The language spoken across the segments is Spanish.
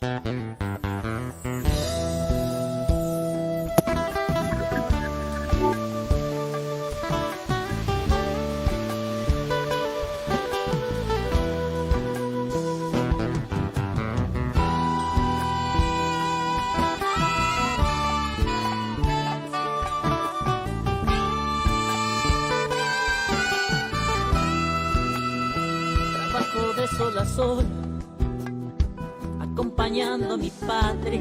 Trabajo de sol a sol, acompañando a mi padre.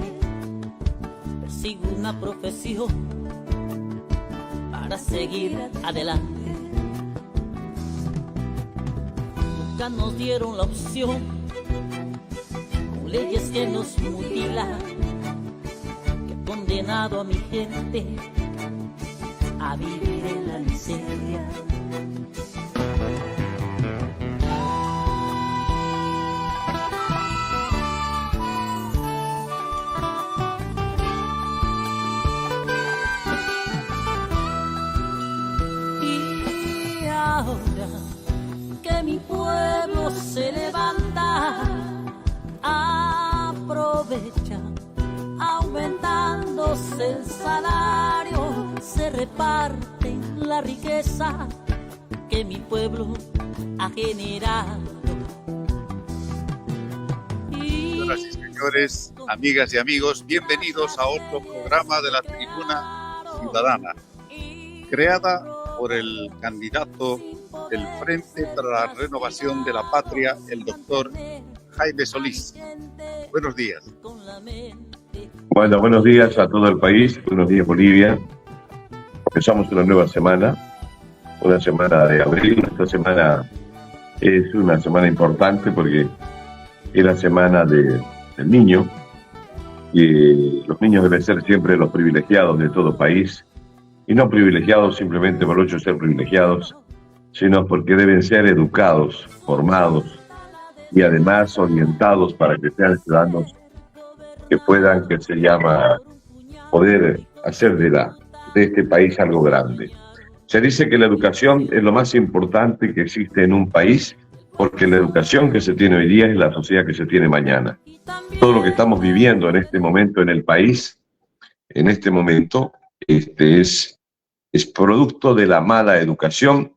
Persigo una profesión para seguir adelante. Nunca nos dieron la opción, con leyes que nos mutilan, que han condenado a mi gente a vivir en la miseria. Ahora que mi pueblo se levanta, aprovecha, aumentándose el salario, se reparte la riqueza que mi pueblo ha generado. Señoras y señores, amigas y amigos, bienvenidos a otro programa de la Tribuna Ciudadana, creada por el candidato del Frente para la Renovación de la Patria, el doctor Jaime Solís. Buenos días. Bueno, buenos días a todo el país, buenos días Bolivia. Empezamos una nueva semana de abril. Esta semana es una semana importante porque es la semana del niño, y los niños deben ser siempre los privilegiados de todo país. Y no privilegiados simplemente por el hecho de ser privilegiados, sino porque deben ser educados, formados y además orientados para que sean ciudadanos que puedan, poder hacer de este país algo grande. Se dice que la educación es lo más importante que existe en un país, porque la educación que se tiene hoy día es la sociedad que se tiene mañana. Todo lo que estamos viviendo en este momento en el país, en este momento, es producto de la mala educación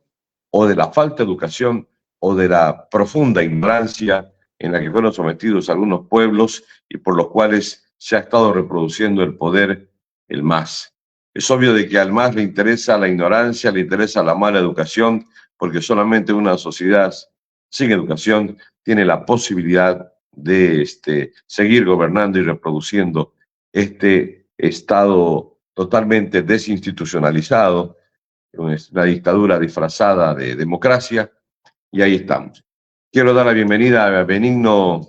o de la falta de educación o de la profunda ignorancia en la que fueron sometidos algunos pueblos y por los cuales se ha estado reproduciendo el poder, el MAS. Es obvio de que al MAS le interesa la ignorancia, le interesa la mala educación, porque solamente una sociedad sin educación tiene la posibilidad de seguir gobernando y reproduciendo este Estado totalmente desinstitucionalizado, una dictadura disfrazada de democracia, y ahí estamos. Quiero dar la bienvenida a Benigno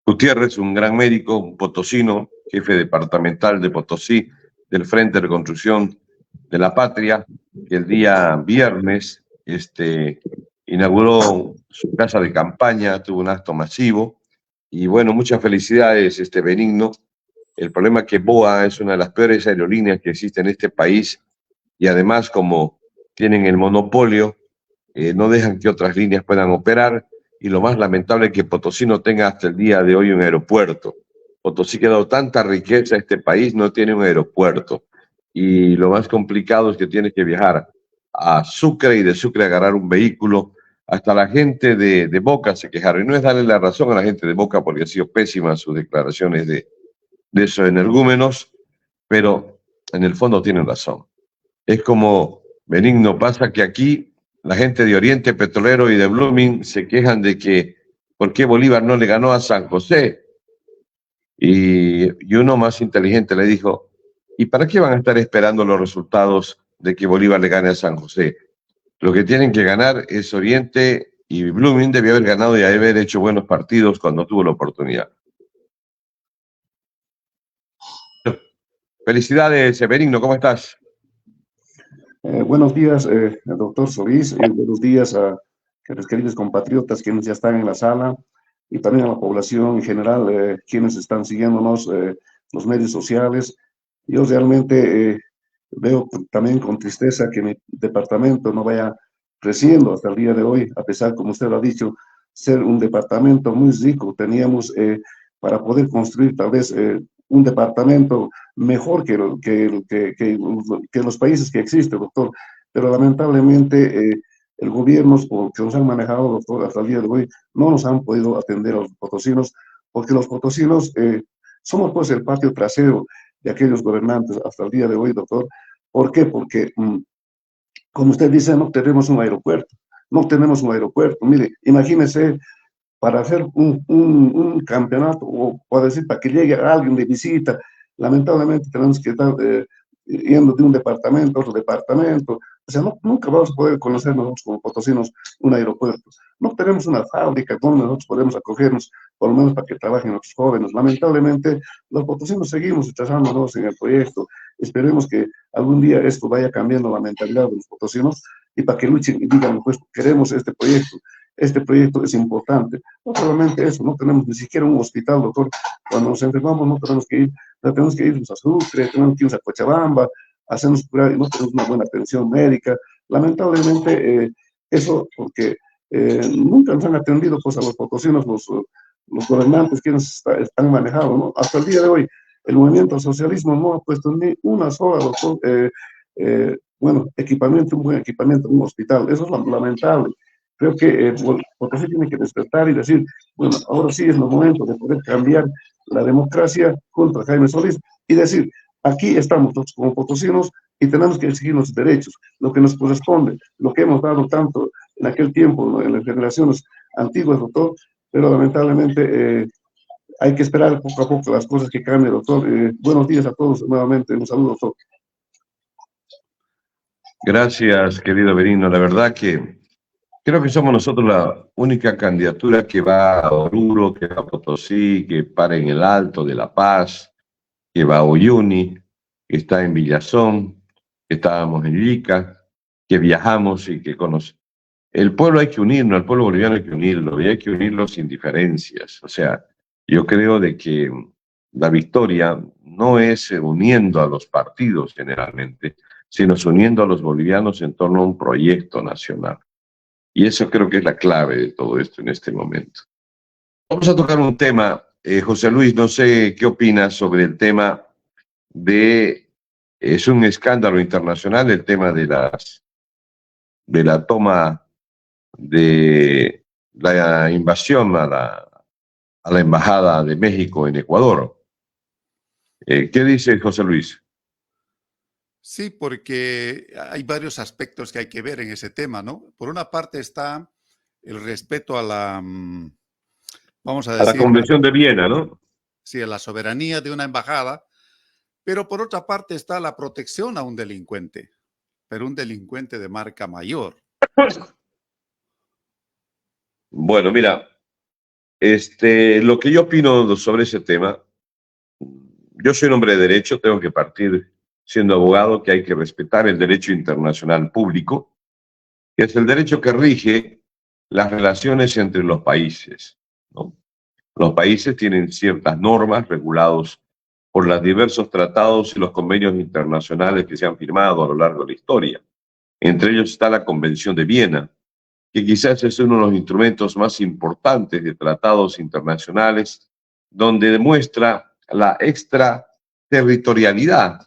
Gutiérrez, un gran médico, un potosino, jefe departamental de Potosí, del Frente de Reconstrucción de la Patria, que el día viernes inauguró su casa de campaña, tuvo un acto masivo, y bueno, muchas felicidades, Benigno. El problema es que BOA es una de las peores aerolíneas que existe en este país, y además, como tienen el monopolio, no dejan que otras líneas puedan operar, y lo más lamentable es que Potosí no tenga hasta el día de hoy un aeropuerto. Potosí, que ha dado tanta riqueza a este país, no tiene un aeropuerto, y lo más complicado es que tiene que viajar a Sucre, y de Sucre agarrar un vehículo. Hasta la gente de Boca se quejaron, y no es darle la razón a la gente de Boca porque ha sido pésima sus declaraciones de esos energúmenos, pero en el fondo tienen razón. Es como, Benigno, pasa que aquí la gente de Oriente Petrolero y de Blooming se quejan de que ¿por qué Bolívar no le ganó a San José? Y uno más inteligente le dijo, ¿y para qué van a estar esperando los resultados de que Bolívar le gane a San José? Lo que tienen que ganar es Oriente, y Blooming debió haber ganado y haber hecho buenos partidos cuando tuvo la oportunidad. Felicidades, Benigno, ¿cómo estás? Buenos días, doctor Solís, buenos días a los queridos compatriotas quienes ya están en la sala, y también a la población en general, quienes están siguiéndonos, los medios sociales. Yo realmente veo también con tristeza que mi departamento no vaya creciendo hasta el día de hoy, a pesar, como usted lo ha dicho, ser un departamento muy rico. Teníamos para poder construir tal vez un departamento mejor que los países que existen, doctor. Pero lamentablemente el gobierno que nos han manejado, doctor, hasta el día de hoy, no nos han podido atender a los potosinos, porque los potosinos somos pues el patio trasero de aquellos gobernantes hasta el día de hoy, doctor. ¿Por qué? Porque, como usted dice, no tenemos un aeropuerto. No tenemos un aeropuerto. Mire, imagínese para hacer un campeonato, o para decir, para que llegue alguien de visita, lamentablemente tenemos que estar yendo de un departamento a otro departamento. O sea, nunca vamos a poder conocer nosotros como potosinos un aeropuerto. No tenemos una fábrica donde nosotros podemos acogernos, por lo menos para que trabajen nuestros jóvenes. Lamentablemente, los potosinos seguimos rechazándonos en el proyecto. Esperemos que algún día esto vaya cambiando la mentalidad de los potosinos y para que luchen y digan, pues queremos este proyecto. Este proyecto es importante. No solamente eso, no tenemos ni siquiera un hospital, doctor. Cuando nos enfermamos no tenemos que irnos a Sucre, tenemos que irnos a Cochabamba, hacernos curar y no tenemos una buena atención médica. Lamentablemente, eso porque nunca nos han atendido pues, a los potosinos, los gobernantes quienes están manejando, ¿no? Hasta el día de hoy, el movimiento al socialismo no ha puesto ni una sola, doctor, bueno, un buen equipamiento, un hospital. Eso es lamentable. Creo que Potosí tiene que despertar y decir, bueno, ahora sí es el momento de poder cambiar la democracia contra Jaime Solís y decir, aquí estamos nosotros como potosinos y tenemos que exigir los derechos, lo que nos corresponde, lo que hemos dado tanto en aquel tiempo, ¿no? En las generaciones antiguas, doctor, pero lamentablemente hay que esperar poco a poco las cosas que cambien, doctor. Buenos días a todos nuevamente, un saludo, doctor. Gracias, querido Berino. La verdad que creo que somos nosotros la única candidatura que va a Oruro, que va a Potosí, que para en el Alto de La Paz, que va a Uyuni, que está en Villazón, que estábamos en Ica, que viajamos y que conocemos. El pueblo hay que unirlo, al pueblo boliviano hay que unirlo, y hay que unirlo sin diferencias. O sea, yo creo de que la victoria no es uniendo a los partidos generalmente, sino uniendo a los bolivianos en torno a un proyecto nacional. Y eso creo que es la clave de todo esto en este momento. Vamos a tocar un tema, José Luis, no sé qué opinas sobre el tema es un escándalo internacional el tema de la toma de la invasión a la Embajada de México en Ecuador. ¿Qué dice José Luis? Sí, porque hay varios aspectos que hay que ver en ese tema, ¿no? Por una parte está el respeto a la, vamos a decir, a la Convención de Viena, ¿no? Sí, a la soberanía de una embajada, pero por otra parte está la protección a un delincuente, pero un delincuente de marca mayor. Bueno, mira, lo que yo opino sobre ese tema, yo soy un hombre de derecho, tengo que partir siendo abogado que hay que respetar el derecho internacional público, que es el derecho que rige las relaciones entre los países, ¿no? Los países tienen ciertas normas regulados por los diversos tratados y los convenios internacionales que se han firmado a lo largo de la historia. Entre ellos está la Convención de Viena, que quizás es uno de los instrumentos más importantes de tratados internacionales, donde demuestra la extraterritorialidad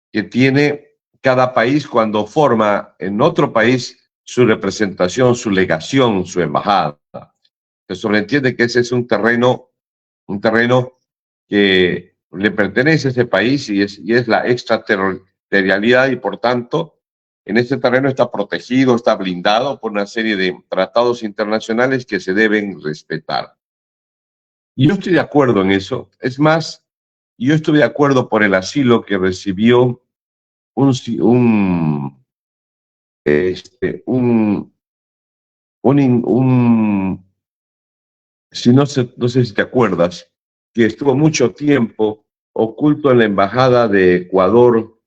que tiene cada país cuando forma en otro país su representación, su legación, su embajada. Se sobreentiende que ese es un terreno que le pertenece a ese país y es la extraterritorialidad y por tanto en ese terreno está protegido, está blindado por una serie de tratados internacionales que se deben respetar. Y yo estoy de acuerdo en eso. Es más, yo estoy de acuerdo por el asilo que recibió no sé si te acuerdas, que estuvo mucho tiempo oculto en la embajada de Ecuador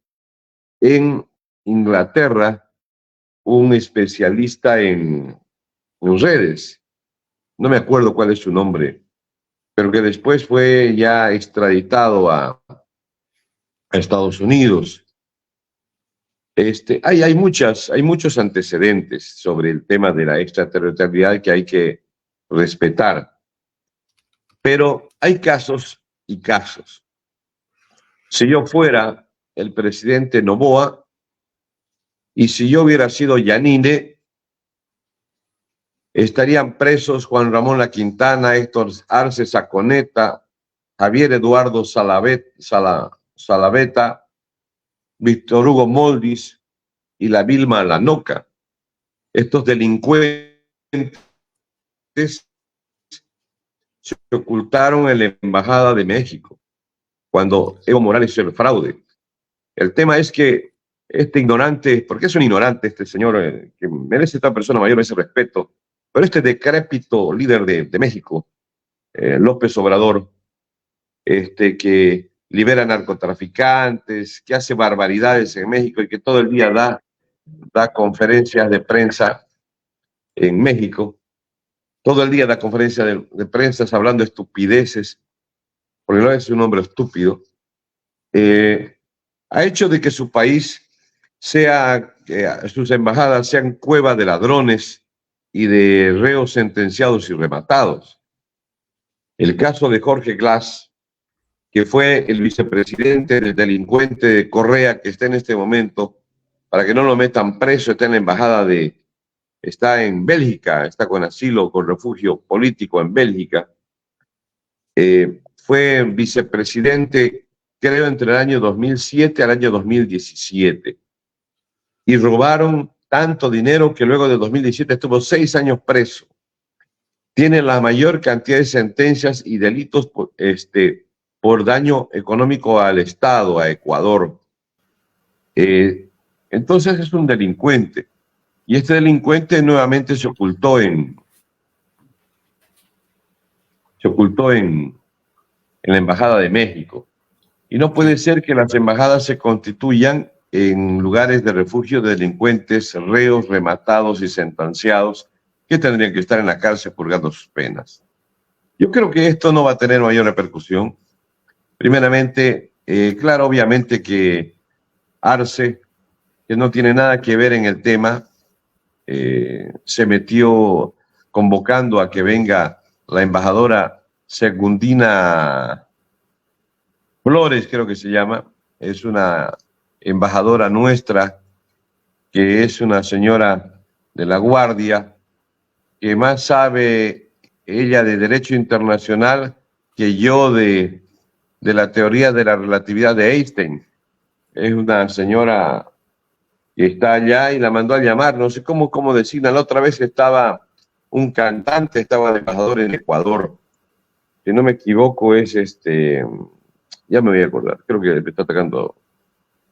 en Inglaterra, un especialista en redes. No me acuerdo cuál es su nombre, pero que después fue ya extraditado a Estados Unidos. Hay muchos antecedentes sobre el tema de la extraterritorialidad que hay que respetar. Pero hay casos y casos. Si yo fuera el presidente Noboa y si yo hubiera sido Yanine, estarían presos Juan Ramón La Quintana, Héctor Arce Saconeta, Javier Eduardo Salaveta, Víctor Hugo Moldis y la Vilma Lanoca. Estos delincuentes se ocultaron en la Embajada de México cuando Evo Morales hizo el fraude. El tema es que este ignorante, porque es un ignorante este señor, que merece esta persona mayor ese respeto, pero este decrépito líder de México, López Obrador, que libera narcotraficantes, que hace barbaridades en México y que todo el día da conferencias de prensa en México, todo el día da conferencias de prensa hablando estupideces, porque no es un hombre estúpido, ha hecho de que su país sus embajadas sean cueva de ladrones y de reos sentenciados y rematados. El caso de Jorge Glass, que fue el vicepresidente del delincuente de Correa, que está en este momento, para que no lo metan preso, está en la embajada está en Bélgica, está con asilo, con refugio político en Bélgica. Fue vicepresidente, creo, entre el año 2007 al año 2017. Y robaron tanto dinero que luego de 2017 estuvo 6 años preso. Tiene la mayor cantidad de sentencias y delitos por daño económico al Estado, a Ecuador. Entonces es un delincuente. Y este delincuente nuevamente se ocultó en la Embajada de México. Y no puede ser que las embajadas se constituyan en lugares de refugio de delincuentes, reos, rematados y sentenciados que tendrían que estar en la cárcel purgando sus penas. Yo creo que esto no va a tener mayor repercusión. Primeramente, claro, obviamente que Arce, que no tiene nada que ver en el tema, se metió convocando a que venga la embajadora Segundina Flores, creo que se llama, es una embajadora nuestra, que es una señora de la Guardia, que más sabe ella de derecho internacional que yo de la teoría de la relatividad de Einstein. Es una señora que está allá y la mandó a llamar, no sé cómo designan. La otra vez estaba un cantante, estaba de embajador en Ecuador, si no me equivoco es ya me voy a acordar, creo que me está atacando,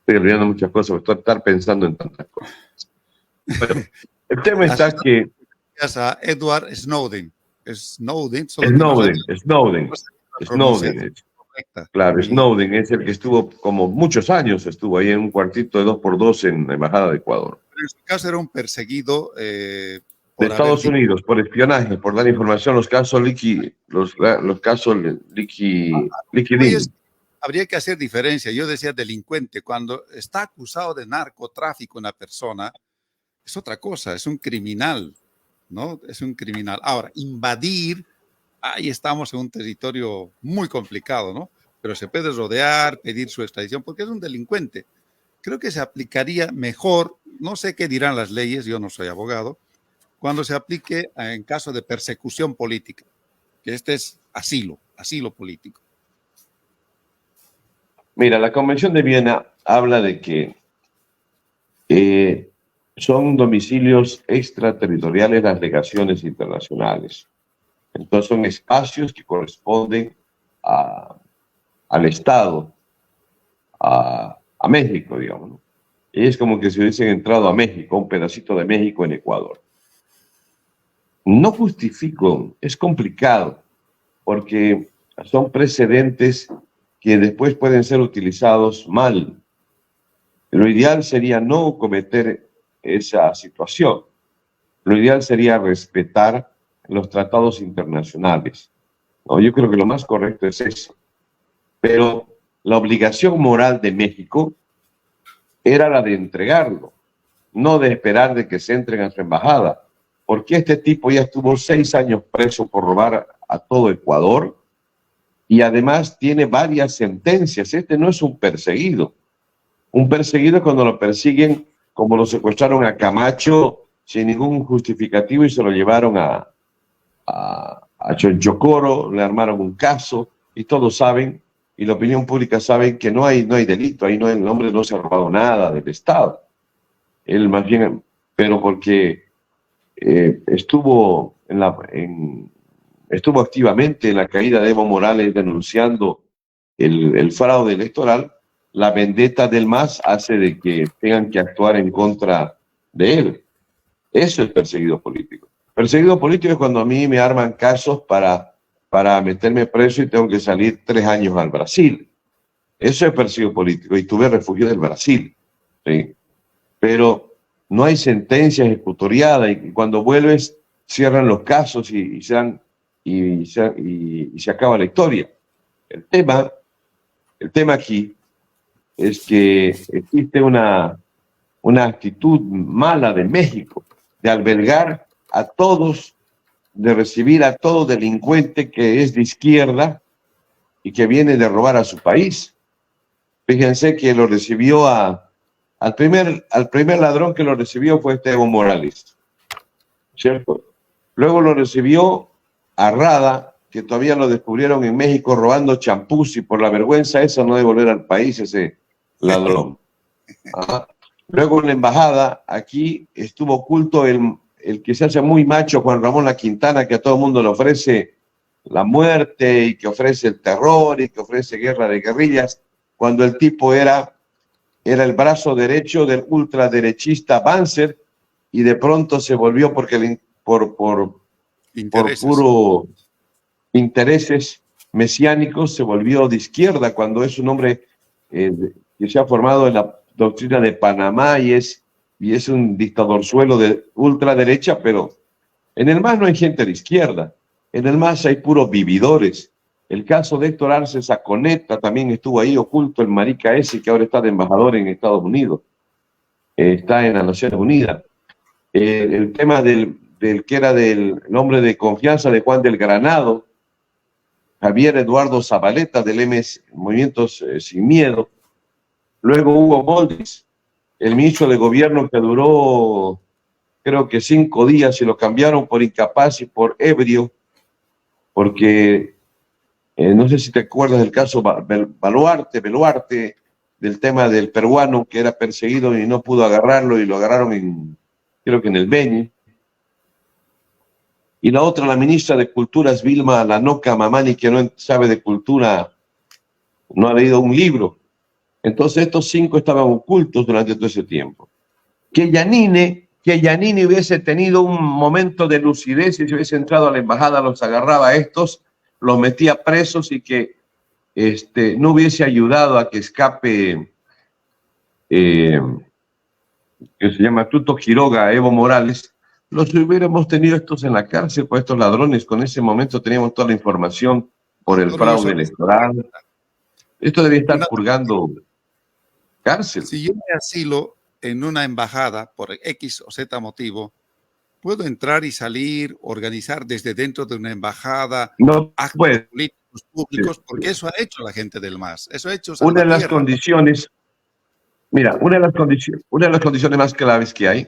estoy olvidando muchas cosas, estoy estar pensando en tantas cosas. Bueno, el tema está que... A Edward Snowden. Snowden. Claro, Snowden es el que estuvo como muchos años, estuvo ahí en un cuartito de 2x2 en la Embajada de Ecuador. Pero en su caso era un perseguido de Estados Unidos, por espionaje, por dar información, los casos LinkedIn. Habría que hacer diferencia. Yo decía delincuente. Cuando está acusado de narcotráfico una persona, es otra cosa, es un criminal, ¿no? Es un criminal. Ahora, invadir, ahí estamos en un territorio muy complicado, ¿no? Pero se puede rodear, pedir su extradición, porque es un delincuente. Creo que se aplicaría mejor, no sé qué dirán las leyes, yo no soy abogado, cuando se aplique en caso de persecución política, que este es asilo político. Mira, la Convención de Viena habla de que son domicilios extraterritoriales las legaciones internacionales. Entonces son espacios que corresponden al Estado, a México, digamos, ¿no? Y es como que si hubiesen entrado a México, un pedacito de México en Ecuador. No justifico, es complicado, porque son precedentes que después pueden ser utilizados mal. Lo ideal sería no cometer esa situación. Lo ideal sería respetar los tratados internacionales, ¿no? Yo creo que lo más correcto es eso. Pero la obligación moral de México era la de entregarlo, no de esperar de que se entren a su embajada, porque este tipo ya estuvo 6 años preso por robar a todo Ecuador y además tiene varias sentencias. Este no es un perseguido. Un perseguido es cuando lo persiguen, como lo secuestraron a Camacho sin ningún justificativo y se lo llevaron a Chonchocoro, le armaron un caso y todos saben, y la opinión pública sabe que no hay delito, ahí el hombre no se ha robado nada del Estado. Él más bien, pero porque estuvo activamente en la caída de Evo Morales denunciando el fraude electoral, la vendetta del MAS hace de que tengan que actuar en contra de él. Eso es perseguido político. Perseguido político es cuando a mí me arman casos para meterme preso y tengo que salir 3 años al Brasil. Eso es perseguido político y tuve refugio del Brasil. ¿Sí? Pero no hay sentencia ejecutoriada y cuando vuelves cierran los casos y se acaba la historia. El tema aquí es que existe una actitud mala de México de albergar a todos, de recibir a todo delincuente que es de izquierda y que viene de robar a su país. Fíjense que lo recibió al primer ladrón que lo recibió fue Evo Morales, ¿cierto? Luego lo recibió a Rada, que todavía lo descubrieron en México robando champús y por la vergüenza esa no de volver al país ese ladrón. Ajá. Luego en la embajada, aquí estuvo oculto el que se hace muy macho, Juan Ramón La Quintana, que a todo el mundo le ofrece la muerte y que ofrece el terror y que ofrece guerra de guerrillas, cuando el tipo era el brazo derecho del ultraderechista Banzer y de pronto se volvió por puro intereses mesiánicos, se volvió de izquierda cuando es un hombre que se ha formado en la doctrina de Panamá y es un dictadorzuelo de ultraderecha, pero en el MAS no hay gente de izquierda, en el MAS hay puros vividores. El caso de Héctor Arce Saconeta también estuvo ahí oculto, el marica ese que ahora está de embajador en Estados Unidos, está en las Naciones Unidas. El tema del que era del hombre de confianza de Juan del Granado, Javier Eduardo Zabaleta del Movimientos Sin Miedo. Luego Hugo Moldis, el ministro de gobierno que duró creo que 5 días y lo cambiaron por incapaz y por ebrio, porque no sé si te acuerdas del caso Baluarte, del tema del peruano que era perseguido y no pudo agarrarlo y lo agarraron creo que en el Beni. Y la otra, la ministra de Culturas, Vilma Lanoca Mamani, que no sabe de cultura, no ha leído un libro. Entonces estos 5 estaban ocultos durante todo ese tiempo. Que Giannini hubiese tenido un momento de lucidez y si hubiese entrado a la embajada, los agarraba a estos, los metía presos y que no hubiese ayudado a que escape, que se llama Tuto Quiroga, Evo Morales, los hubiéramos tenido estos en la cárcel, pues estos ladrones, con ese momento teníamos toda la información por el fraude electoral. Esto debía estar purgando cárcel. Si yo me asilo en una embajada por X o Z motivo, ¿puedo entrar y salir, organizar desde dentro de una embajada actos políticos públicos? Sí, porque eso ha hecho la gente del MAS. Eso ha hecho una de las condiciones, mira, una de las condiciones más claves que hay,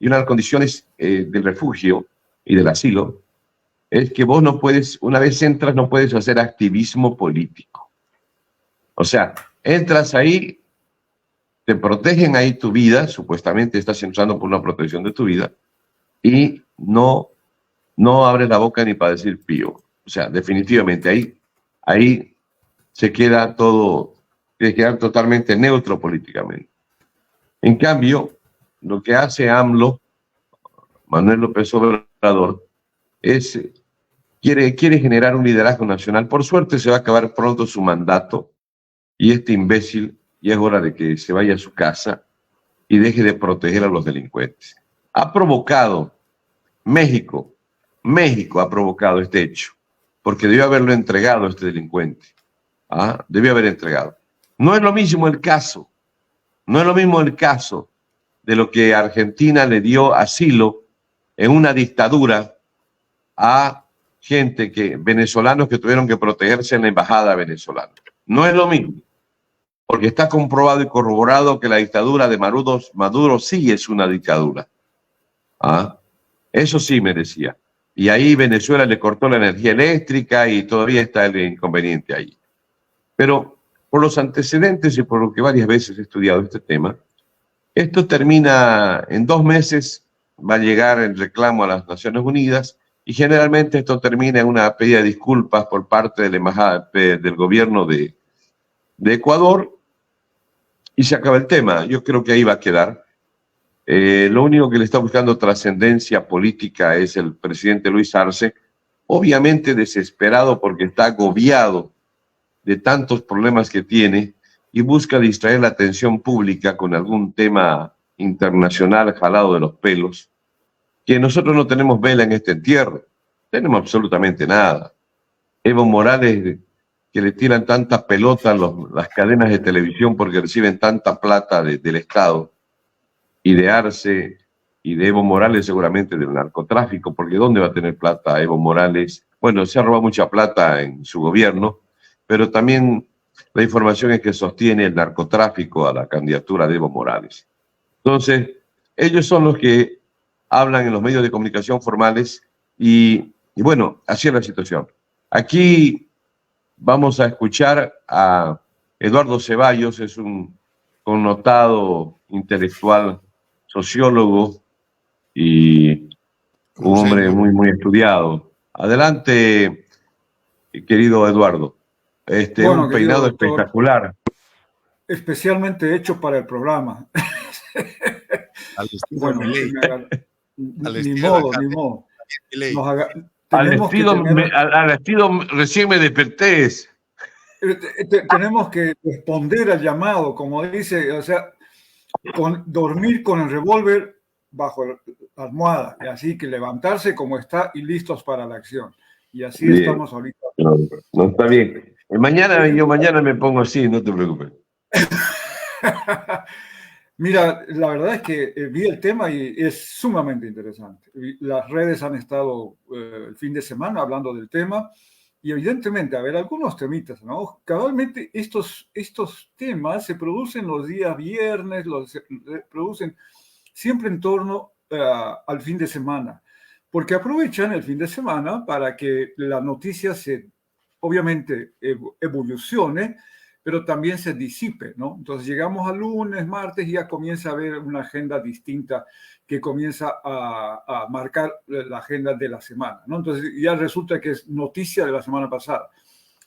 y una de las condiciones del refugio y del asilo, es que vos no puedes, una vez entras, no puedes hacer activismo político. O sea, entras ahí, te protegen ahí tu vida, supuestamente estás entrando por una protección de tu vida, y no abres la boca ni para decir pío. O sea, definitivamente ahí se queda todo, tiene que quedar totalmente neutro políticamente. En cambio, lo que hace AMLO, Manuel López Obrador, quiere generar un liderazgo nacional. Por suerte se va a acabar pronto su mandato y este imbécil ya es hora de que se vaya a su casa y deje de proteger a los delincuentes. Ha provocado, México ha provocado este hecho, porque debió haberlo entregado a este delincuente. Debió haber entregado. No es lo mismo el caso de lo que Argentina le dio asilo en una dictadura a venezolanos que tuvieron que protegerse en la embajada venezolana. No es lo mismo, porque está comprobado y corroborado que la dictadura de Maduro sí es una dictadura. ¿Ah? Eso sí merecía. Y ahí Venezuela le cortó la energía eléctrica y todavía está el inconveniente ahí. Pero por los antecedentes y por lo que varias veces he estudiado este tema, esto termina en 2 meses, va a llegar el reclamo a las Naciones Unidas y generalmente esto termina en una pedida de disculpas por parte de la embajada del gobierno de Ecuador y se acaba el tema. Yo creo que ahí va a quedar. Lo único que le está buscando trascendencia política es el presidente Luis Arce, obviamente desesperado porque está agobiado de tantos problemas que tiene y busca distraer la atención pública con algún tema internacional jalado de los pelos, que nosotros no tenemos vela en este entierro, tenemos absolutamente nada. Evo Morales, que le tiran tanta pelota las cadenas de televisión porque reciben tanta plata del Estado, y de Arce y de Evo Morales seguramente del narcotráfico, porque ¿dónde va a tener plata Evo Morales? Bueno, se ha robado mucha plata en su gobierno, pero también la información es que sostiene el narcotráfico a la candidatura de Evo Morales. Entonces, ellos son los que hablan en los medios de comunicación formales y bueno, así es la situación. Aquí vamos a escuchar a Eduardo Ceballos, es un connotado intelectual, sociólogo y un hombre muy, muy estudiado. Adelante, querido Eduardo. Bueno, un peinado doctor, espectacular. especialmente hecho para el programa. Al estilo Bueno, Milei. Al ni estilo modo, de ni modo. Milei. Al estilo recién me desperté. Tenemos que responder al llamado, como dice, o sea, dormir con el revólver bajo la almohada, y así que levantarse como está y listos para la acción. Y así Bien. estamos ahorita. No está bien. Mañana me pongo así, no te preocupes. Mira, la verdad es que vi el tema y es sumamente interesante. Las redes han estado el fin de semana hablando del tema y evidentemente, a ver, algunos temitas, ¿no? Cabalmente estos temas se producen los días viernes, se producen siempre en torno al fin de semana, porque aprovechan el fin de semana para que la noticia obviamente evolucione, pero también se disipe, ¿no? Entonces llegamos al lunes, martes y ya comienza a haber una agenda distinta que comienza a marcar la agenda de la semana, ¿no? Entonces ya resulta que es noticia de la semana pasada,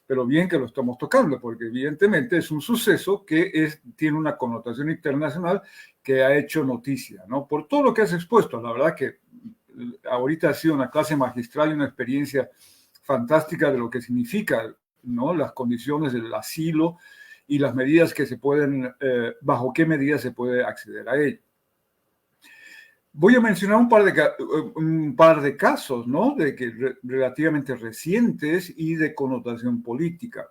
pero bien que lo estamos tocando, porque evidentemente es un suceso que tiene una connotación internacional que ha hecho noticia, ¿no? Por todo lo que has expuesto, la verdad que ahorita ha sido una clase magistral y una experiencia fantástica de lo que significa, ¿no? Las condiciones del asilo y las medidas que se pueden, bajo qué medidas se puede acceder a ello. Voy a mencionar un par de casos, ¿no? Relativamente recientes y de connotación política.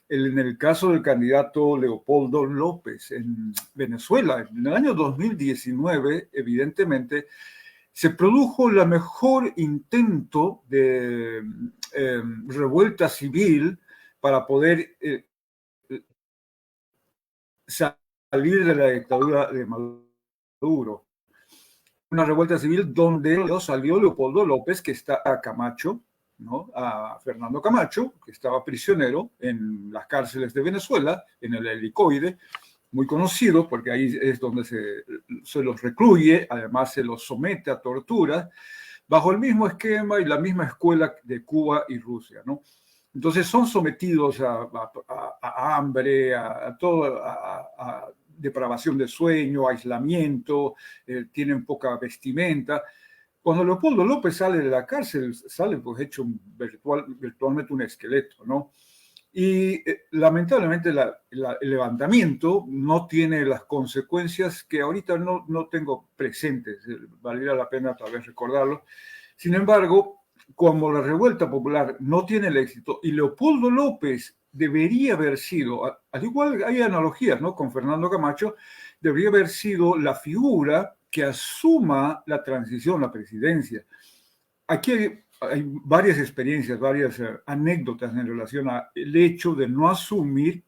En el caso del candidato Leopoldo López en Venezuela, en el año 2019, evidentemente, se produjo el mejor intento de revuelta civil para poder salir de la dictadura de Maduro. Una revuelta civil donde salió Leopoldo López, que está a Camacho, ¿no? A Fernando Camacho, que estaba prisionero en las cárceles de Venezuela, en el Helicoide, muy conocido porque ahí es donde se los recluye, además se los somete a torturas, bajo el mismo esquema y la misma escuela de Cuba y Rusia, ¿no? Entonces son sometidos a hambre, a depravación de sueño, aislamiento, tienen poca vestimenta. Cuando Leopoldo López sale de la cárcel, sale pues hecho virtualmente un esqueleto, ¿no? Y lamentablemente el levantamiento no tiene las consecuencias que ahorita no tengo presentes, valdría la pena tal vez recordarlo. Sin embargo, como la revuelta popular no tiene el éxito y Leopoldo López debería haber sido, al igual hay analogías, ¿no? Con Fernando Camacho, debería haber sido la figura que asuma la transición, la presidencia. Aquí hay varias experiencias, varias anécdotas en relación al hecho de no asumir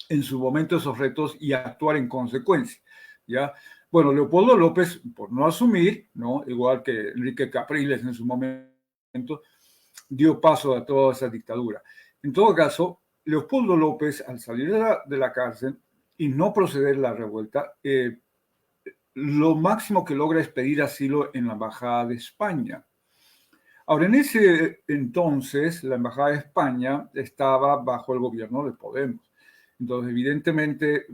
en su momento esos retos y actuar en consecuencia, ¿ya? Bueno, Leopoldo López, por no asumir, ¿no? Igual que Enrique Capriles en su momento, dio paso a toda esa dictadura. En todo caso, Leopoldo López, al salir de la cárcel y no proceder a la revuelta, lo máximo que logra es pedir asilo en la Embajada de España. Ahora, en ese entonces, la Embajada de España estaba bajo el gobierno de Podemos. Entonces, evidentemente,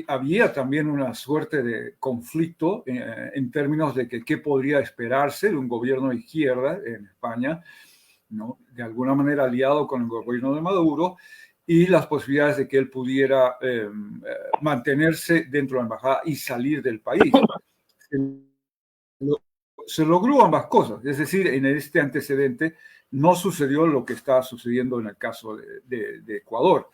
había también una suerte de conflicto en términos de que qué podría esperarse de un gobierno de izquierda en España, ¿no? De alguna manera aliado con el gobierno de Maduro, y las posibilidades de que él pudiera mantenerse dentro de la embajada y salir del país. Se logró ambas cosas, es decir, en este antecedente no sucedió lo que está sucediendo en el caso de Ecuador.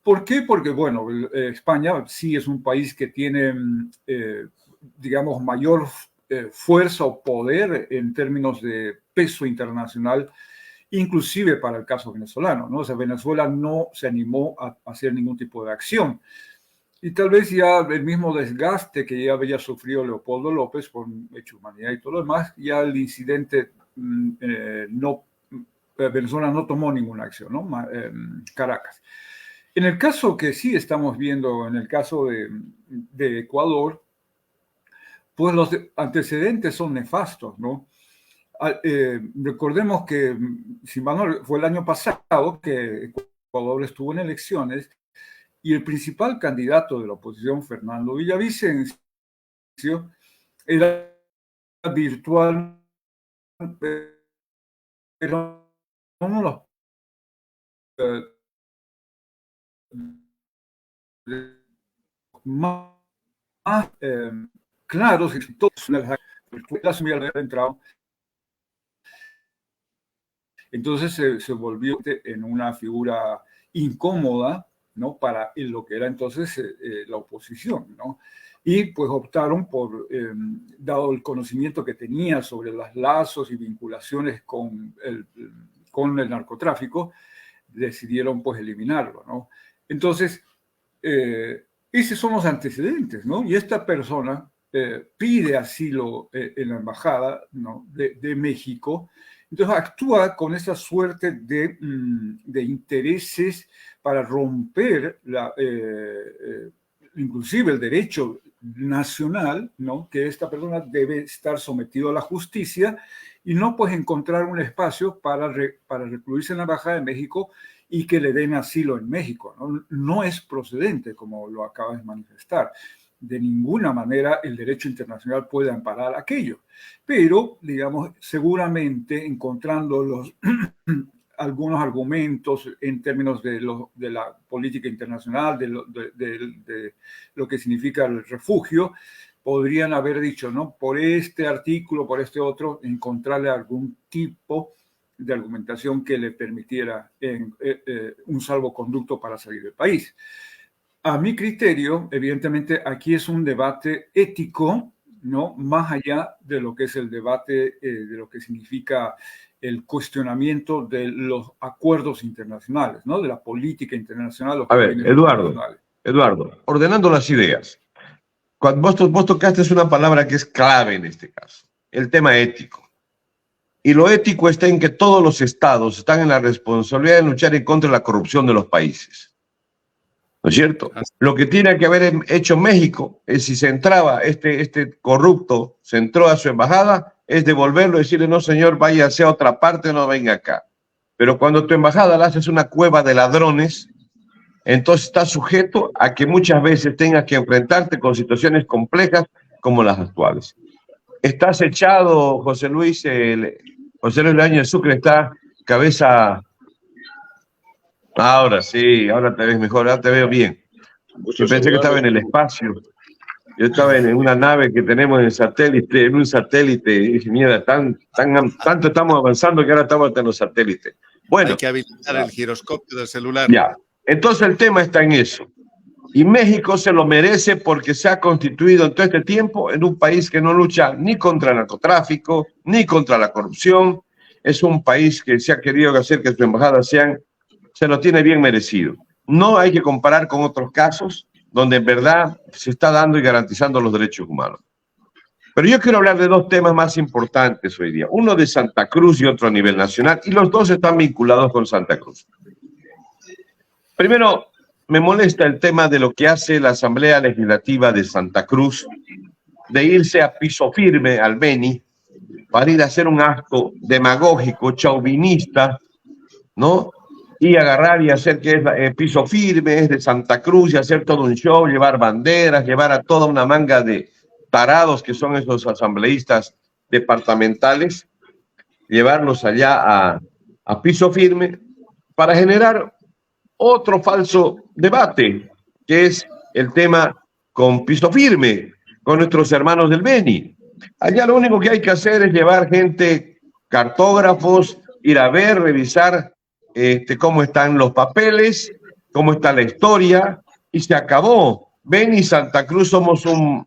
¿Por qué? Porque, bueno, España sí es un país que tiene, digamos, mayor fuerza o poder en términos de peso internacional, inclusive para el caso venezolano, ¿no? O sea, Venezuela no se animó a hacer ningún tipo de acción. Y tal vez ya el mismo desgaste que ya había sufrido Leopoldo López por hecho humanidad y todo lo demás, ya el incidente, Venezuela no tomó ninguna acción, ¿no? Caracas. En el caso que sí estamos viendo, en el caso de Ecuador, pues los antecedentes son nefastos, ¿no? Recordemos que, si mal no, fue el año pasado que Ecuador estuvo en elecciones y el principal candidato de la oposición, Fernando Villavicencio, era virtual, pero uno de los más claros y todos la entrado. Entonces se volvió en una figura incómoda, ¿no? Para lo que era entonces la oposición, ¿no? Y pues optaron por, dado el conocimiento que tenía sobre los lazos y vinculaciones con el narcotráfico, decidieron pues eliminarlo, ¿no? Entonces, esos son los antecedentes, ¿no? Y esta persona pide asilo en la embajada, ¿no? de México. Entonces actúa con esa suerte de intereses para romper inclusive el derecho nacional, ¿no? Que esta persona debe estar sometido a la justicia y no pues encontrar un espacio para recluirse en la Embajada de México y que le den asilo en México, ¿no? No es procedente, como lo acabas de manifestar. De ninguna manera el derecho internacional puede amparar aquello. Pero, digamos, seguramente encontrando algunos argumentos en términos de la política internacional, de lo que significa el refugio, podrían haber dicho, ¿no? Por este artículo, por este otro, encontrarle algún tipo de argumentación que le permitiera un salvoconducto para salir del país. A mi criterio, evidentemente, aquí es un debate ético, ¿no? Más allá de lo que es el debate de lo que significa el cuestionamiento de los acuerdos internacionales, ¿no? De la política internacional. A ver, Eduardo, ordenando las ideas. Cuando vos tocaste una palabra que es clave en este caso, el tema ético. Y lo ético está en que todos los estados están en la responsabilidad de luchar en contra de la corrupción de los países. ¿No es cierto? Lo que tiene que haber hecho México es, si se entraba, este corrupto se entró a su embajada, es devolverlo y decirle, no señor, váyase a otra parte, no venga acá. Pero cuando tu embajada la haces una cueva de ladrones, entonces estás sujeto a que muchas veces tengas que enfrentarte con situaciones complejas como las actuales. Estás echado, José Luis Leaño de Sucre está cabeza... Ahora sí, ahora te ves mejor, ahora te veo bien. Yo pensé que estaba en el espacio. Yo estaba en una nave que tenemos en un satélite, y dije, mierda, tanto estamos avanzando que ahora estamos hasta en los satélites. Bueno. Hay que habilitar el giroscopio del celular. Ya. Entonces el tema está en eso. Y México se lo merece porque se ha constituido en todo este tiempo en un país que no lucha ni contra el narcotráfico, ni contra la corrupción. Es un país que se ha querido hacer que sus embajadas se lo tiene bien merecido. No hay que comparar con otros casos donde en verdad se está dando y garantizando los derechos humanos. Pero yo quiero hablar de dos temas más importantes hoy día. Uno de Santa Cruz y otro a nivel nacional, y los dos están vinculados con Santa Cruz. Primero, me molesta el tema de lo que hace la Asamblea Legislativa de Santa Cruz, de irse a piso firme al Beni para ir a hacer un acto demagógico, chauvinista, ¿no? Y agarrar y hacer que es piso firme, es de Santa Cruz, y hacer todo un show, llevar banderas, llevar a toda una manga de tarados que son esos asambleístas departamentales, llevarlos allá a piso firme para generar otro falso debate, que es el tema con piso firme, con nuestros hermanos del Beni. Allá lo único que hay que hacer es llevar gente, cartógrafos, ir a ver, revisar cómo están los papeles, cómo está la historia, y se acabó. Beni y Santa Cruz somos un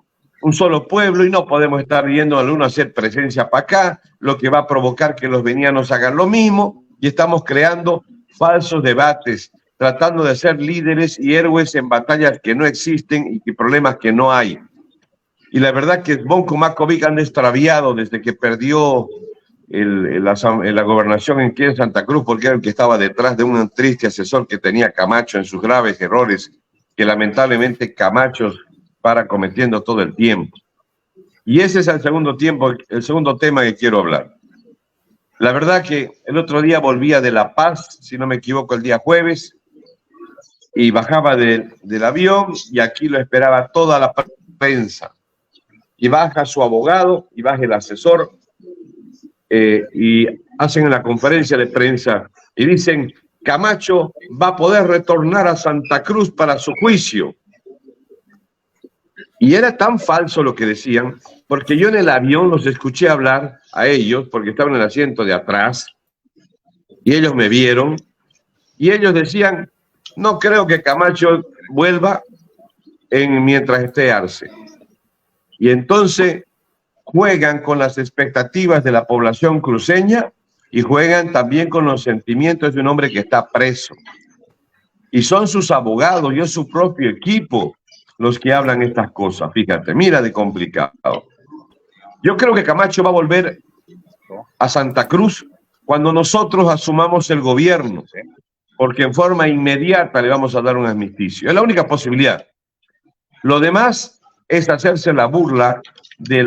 solo pueblo y no podemos estar yendo al uno a hacer presencia para acá, lo que va a provocar que los benianos hagan lo mismo, y estamos creando falsos debates, tratando de ser líderes y héroes en batallas que no existen y problemas que no hay. Y la verdad que Bonco Macovic han extraviado desde que perdió la gobernación aquí en Santa Cruz, porque era el que estaba detrás de un triste asesor que tenía Camacho en sus graves errores, que lamentablemente Camacho para cometiendo todo el tiempo. Y ese es el segundo tema que quiero hablar. La verdad que el otro día volvía de La Paz, si no me equivoco, el día jueves, y bajaba del avión y aquí lo esperaba toda la prensa. Y baja su abogado y baja el asesor y hacen la conferencia de prensa y dicen: Camacho va a poder retornar a Santa Cruz para su juicio. Y era tan falso lo que decían, porque yo en el avión los escuché hablar a ellos, porque estaba en el asiento de atrás, y ellos me vieron, y ellos decían: no creo que Camacho vuelva mientras esté Arce. Y entonces juegan con las expectativas de la población cruceña y juegan también con los sentimientos de un hombre que está preso. Y son sus abogados y es su propio equipo los que hablan estas cosas. Fíjate, mira de complicado. Yo creo que Camacho va a volver a Santa Cruz cuando nosotros asumamos el gobierno, porque en forma inmediata le vamos a dar un amnisticio. Es la única posibilidad. Lo demás es hacerse la burla de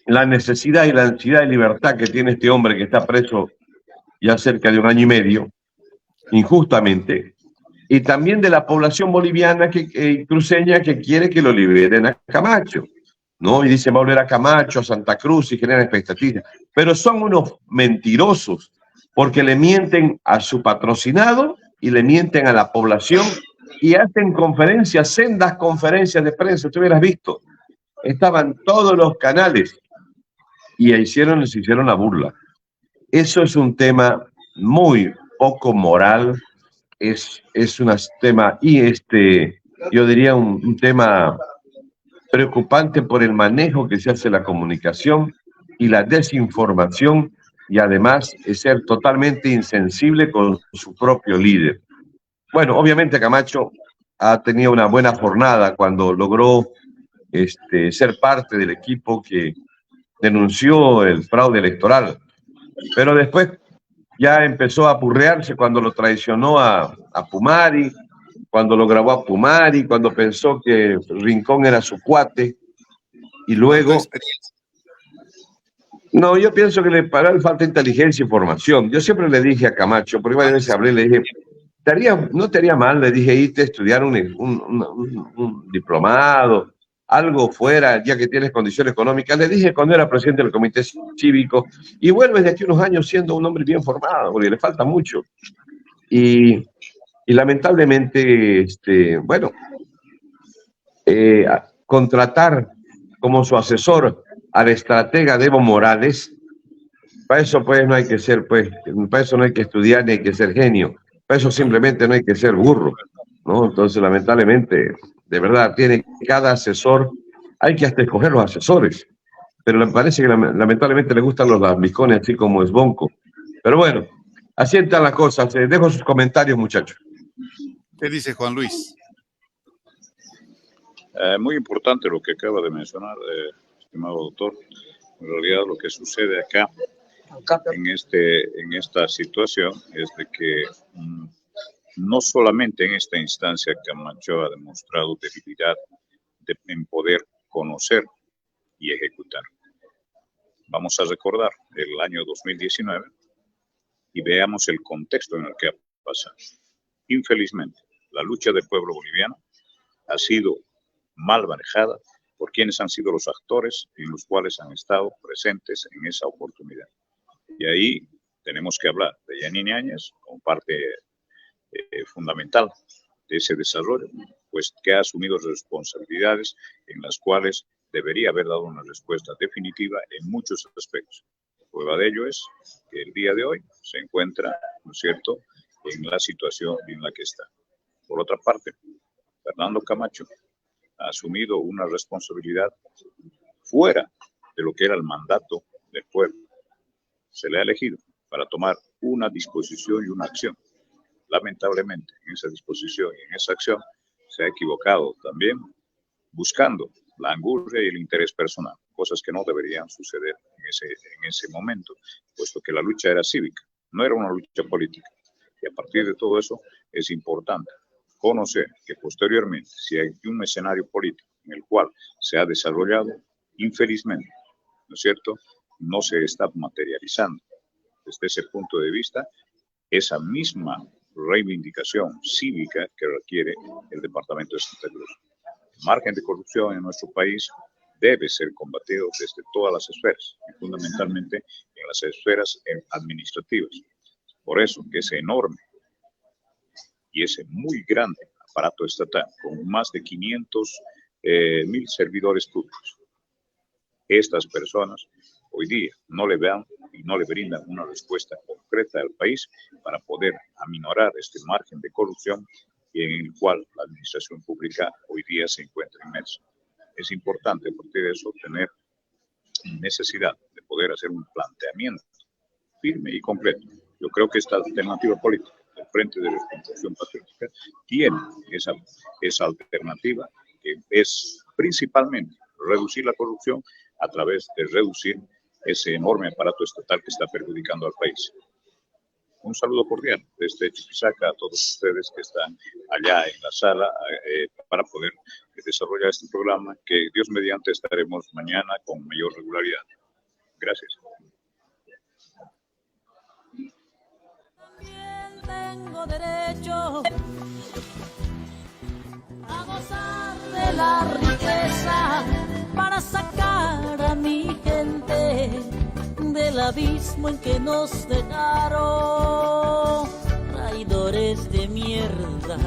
la necesidad y la ansiedad de libertad que tiene este hombre que está preso ya cerca de 1 año y medio, injustamente, y también de la población boliviana cruceña que quiere que lo liberen a Camacho, ¿no? Y dice: va a volver a Camacho, a Santa Cruz, y generan expectativas. Pero son unos mentirosos, porque le mienten a su patrocinado y le mienten a la población y hacen conferencias, sendas conferencias de prensa. Tú hubieras visto, estaban todos los canales y les hicieron la burla. Eso es un tema muy poco moral, es un tema, y yo diría un tema preocupante por el manejo que se hace de la comunicación y la desinformación, y además es ser totalmente insensible con su propio líder. Bueno, obviamente Camacho ha tenido una buena jornada cuando logró ser parte del equipo que denunció el fraude electoral, pero después ya empezó a apurrearse cuando lo traicionó a Pumari, cuando lo grabó a Pumari, cuando pensó que Rincón era su cuate, y luego... No, yo pienso que le falta inteligencia y formación. Yo siempre le dije a Camacho, porque varias veces hablé, le dije: no te haría mal, le dije, irte a estudiar un diplomado, algo fuera, ya que tienes condiciones económicas. Le dije cuando era presidente del comité cívico, y vuelves de aquí unos años siendo un hombre bien formado, porque le falta mucho. Y lamentablemente, contratar como su asesor al estratega de Evo Morales, para eso pues no hay que ser, para eso no hay que estudiar ni hay que ser genio, para eso simplemente no hay que ser burro, ¿no? Entonces, lamentablemente, de verdad, tiene cada asesor, hay que hasta escoger los asesores, pero me parece que lamentablemente le gustan los lambiscones, así como es Bonco. Pero bueno, así están las cosas. Dejo sus comentarios, muchachos. ¿Qué dice Juan Luis? Muy importante lo que acaba de mencionar, estimado doctor. En realidad lo que sucede acá en esta situación es de que no solamente en esta instancia Camacho ha demostrado debilidad en poder conocer y ejecutar. Vamos a recordar el año 2019 y veamos el contexto en el que ha pasado. Infelizmente, la lucha del pueblo boliviano ha sido mal manejada por quienes han sido los actores en los cuales han estado presentes en esa oportunidad. Y ahí tenemos que hablar de Yanine Áñez como parte fundamental de ese desarrollo, pues que ha asumido responsabilidades en las cuales debería haber dado una respuesta definitiva en muchos aspectos. Prueba de ello es que el día de hoy se encuentra, ¿no es cierto?, en la situación en la que está. Por otra parte, Fernando Camacho ha asumido una responsabilidad fuera de lo que era el mandato del pueblo. Se le ha elegido para tomar una disposición y una acción. Lamentablemente, en esa disposición y en esa acción se ha equivocado también buscando la angurria y el interés personal, cosas que no deberían suceder en ese momento, puesto que la lucha era cívica, no era una lucha política. Y a partir de todo eso es importante conocer que posteriormente, si hay un escenario político en el cual se ha desarrollado, infelizmente, ¿no es cierto?, no se está materializando desde ese punto de vista esa misma reivindicación cívica que requiere el Departamento de Santa Cruz. El margen de corrupción en nuestro país debe ser combatido desde todas las esferas, y fundamentalmente en las esferas administrativas. Por eso que ese enorme y ese muy grande aparato estatal, con más de 500.000 servidores públicos, estas personas hoy día no le vean y no le brindan una respuesta concreta al país para poder aminorar este margen de corrupción en el cual la administración pública hoy día se encuentra inmersa. Es importante a partir de eso tener necesidad de poder hacer un planteamiento firme y completo. Yo creo que esta alternativa política, el Frente de Reconstrucción Patriótica, tiene esa alternativa que es principalmente reducir la corrupción a través de reducir ese enorme aparato estatal que está perjudicando al país. Un saludo cordial desde Chuquisaca a todos ustedes que están allá en la sala para poder desarrollar este programa que Dios mediante estaremos mañana con mayor regularidad. Gracias. También tengo derecho a gozar de la riqueza para sacar a mi gente del abismo en que nos dejaron traidores de mierda.